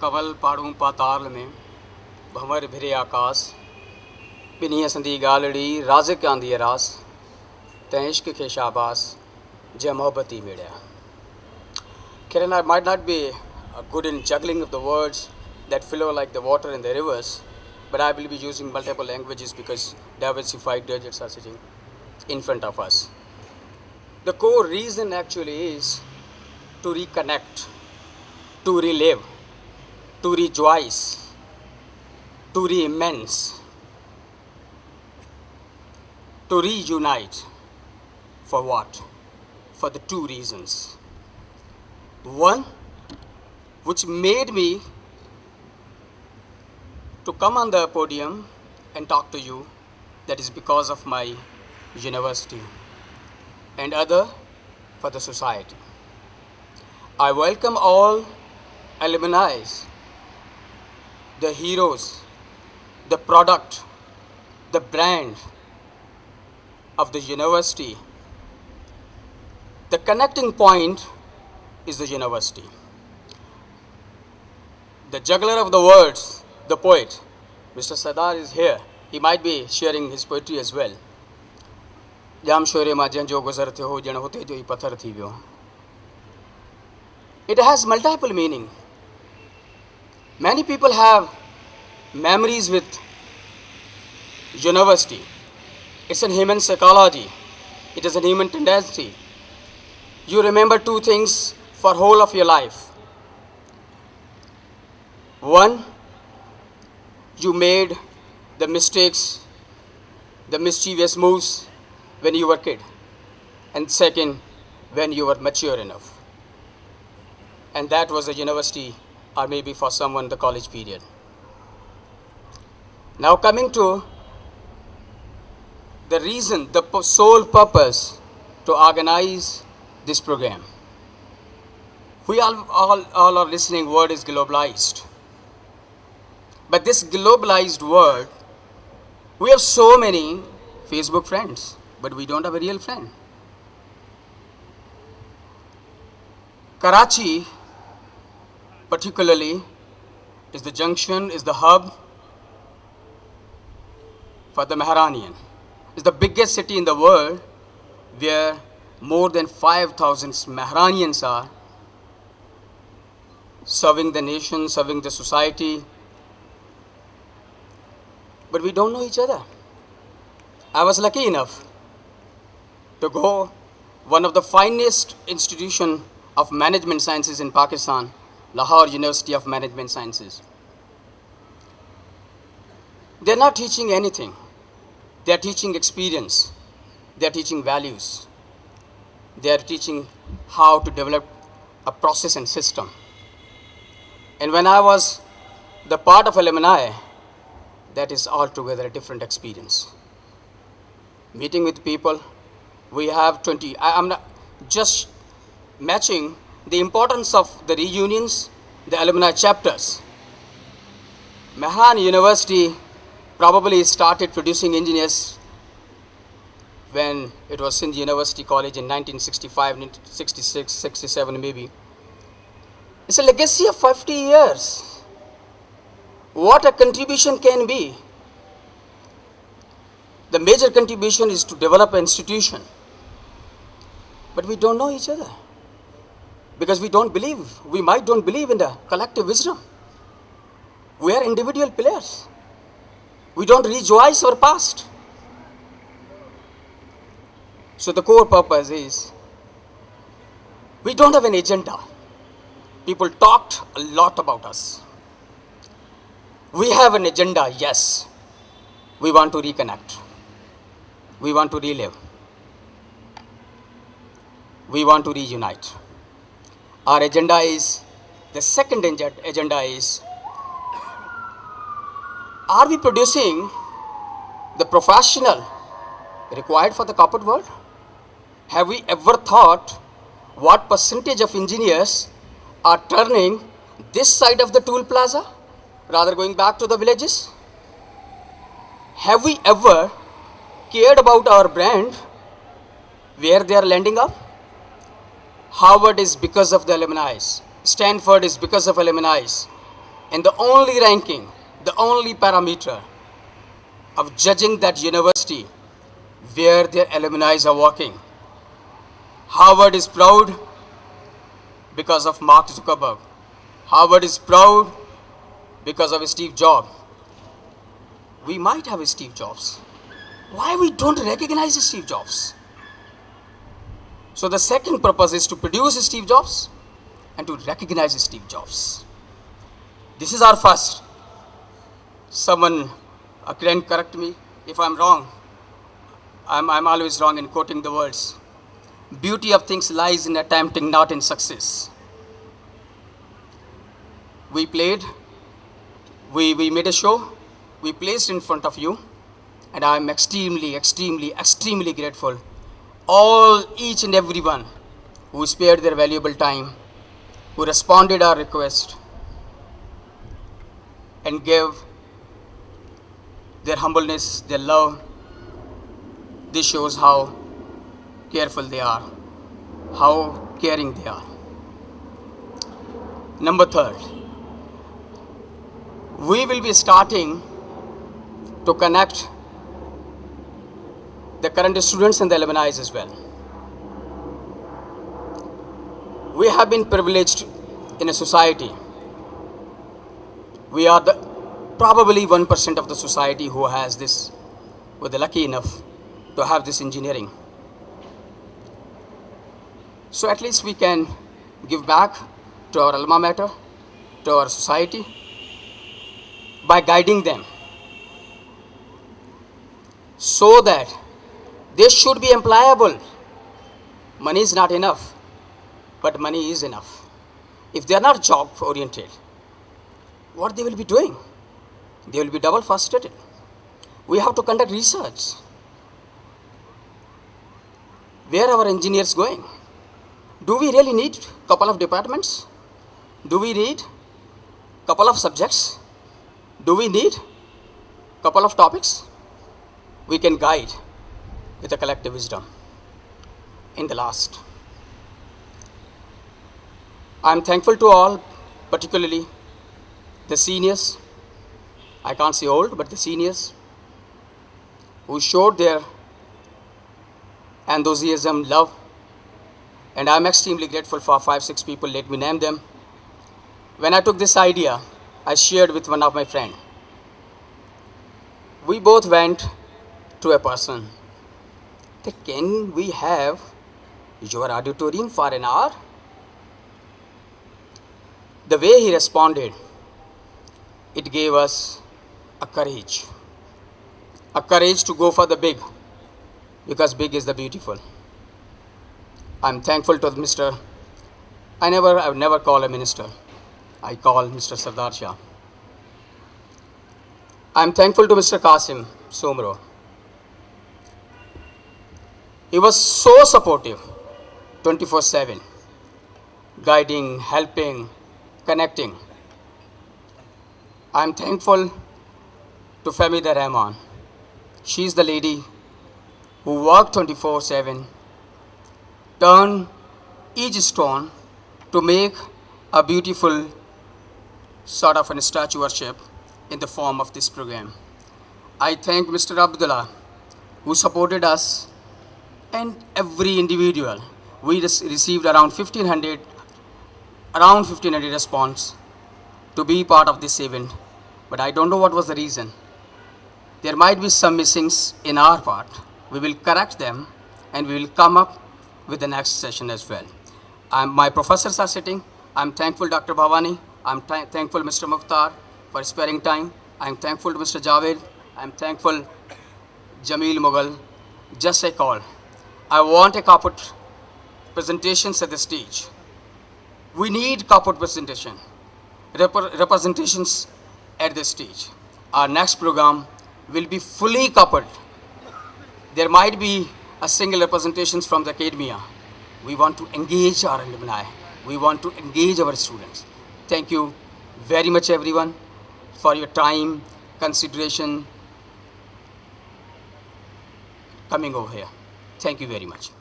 कवल पाड़ू पाताल में भंवर भिरे आकाश बिनी संदी गालड़ी राज़िक आंदी रास तैं इश्क के शाबास जै मोहब्बती मेड़िया. Kiran, I might not be good in juggling of the words that flow like the water in the rivers, but I will be using multiple languages because diversified digits are sitting in front of us. The core reason actually is to reconnect, to relive, to rejoice, to re-immense, to reunite. For what? For the two reasons. One, which made me to come on the podium and talk to you, that is because of my university, and other, for the society. I welcome all alumni, the heroes, the product, the brand of the university. The connecting point is the university. The juggler of the words, the poet, Mr. Sadar is here. He might be sharing his poetry as well. Jam shore ma jan jo guzar the ho jan hote jo hi pathar thi vyo. It has multiple meaning. Many people have memories with university. It's a human psychology. It is a human tendency. You remember two things for whole of your life. One, you made the mistakes, the mischievous moves when you were a kid. And second, when you were mature enough. And that was the university, or maybe for someone the college period. Now coming to the reason, the sole purpose to organize this program. We all are listening, word is globalized. But this globalized world, we have so many Facebook friends, but we don't have a real friend. Karachi, particularly, is the junction, is the hub for the Maharanian. It's the biggest city in the world where more than 5,000 Maharanians are serving the nation, serving the society. But we don't know each other. I was lucky enough to go one of the finest institution of management sciences in Pakistan, Lahore University of Management Sciences. They're not teaching anything. They're teaching experience. They're teaching values. They're teaching how to develop a process and system. And when I was the part of alumni, that is altogether a different experience. Meeting with people, we have 20, I'm not just matching the importance of the reunions, the alumni chapters. Mahan University probably started producing engineers when it was Sindh University College in 1965, 66, 67 maybe. It's a legacy of 50 years. What a contribution can be. The major contribution is to develop an institution. But we don't know each other. Because we don't believe, we might don't believe in the collective wisdom. We are individual players. We don't rejoice our past. So the core purpose is, we don't have an agenda. People talked a lot about us. We have an agenda, yes. We want to reconnect. We want to relive. We want to reunite. Our agenda is, the second agenda is, are we producing the professional required for the corporate world? Have we ever thought what percentage of engineers are turning this side of the tool plaza rather going back to the villages? Have we ever cared about our brand, where they are landing up? Harvard is because of the alumni. Stanford is because of alumni. And the only ranking, the only parameter of judging that university where their alumni are working. Harvard is proud because of Mark Zuckerberg. Harvard is proud because of Steve Jobs. We might have a Steve Jobs. Why we don't recognize Steve Jobs? So the second purpose is to produce Steve Jobs and to recognize Steve Jobs. This is our first. Someone can correct me if I'm wrong. I'm always wrong in quoting the words. Beauty of things lies in attempting, not in success. We played, we made a show, we placed in front of you, and I'm extremely, extremely, extremely grateful. Each and everyone who spared their valuable time, who responded our request, and gave their humbleness, their love. This shows how careful they are, how caring they are. Number third, we will be starting to connect the current students and the alumni as well. We have been privileged in a society. We are probably 1% of the society who has this, who are lucky enough to have this engineering. So at least we can give back to our alma mater, to our society, by guiding them so that they should be employable. Money is not enough, but money is enough. If they are not job oriented, what they will be doing? They will be double frustrated. We have to conduct research. Where are our engineers going? Do we really need a couple of departments? Do we need a couple of subjects? Do we need a couple of topics? We can guide with a collective wisdom. In the last, I'm thankful to all, particularly the seniors. I can't say old, but the seniors who showed their enthusiasm, love, and I'm extremely grateful for 5-6 people. Let me name them. When I took this idea, I shared with one of my friends. We both went to a person. Can we have your auditorium for an hour? The way he responded, it gave us a courage to go for the big, because big is the beautiful. I'm thankful to Mr. I would never call a minister. I call Mr. Sardar Shah. I'm thankful to Mr. Qasim Somro. He was so supportive, 24/7, guiding, helping, connecting. I'm thankful to Famida Rahman. She's the lady who worked 24/7, turned each stone to make a beautiful sort of a statuette in the form of this program. I thank Mr. Abdullah, who supported us, and every individual. We received around 1,500 response to be part of this event, but I don't know what was the reason. There might be some missings in our part. We will correct them and we will come up with the next session as well. My professors are sitting. I'm thankful Dr. Bhavani. I'm thankful Mr. Mukhtar for sparing time. I'm thankful to Mr. Javed. I'm thankful Jameel Mughal. Just a call. I want a corporate presentations at the stage. We need corporate presentation, representations at the stage. Our next program will be fully coupled. There might be a single representations from the academia. We want to engage our alumni. We want to engage our students. Thank you very much, everyone, for your time, consideration, coming over here. Thank you very much.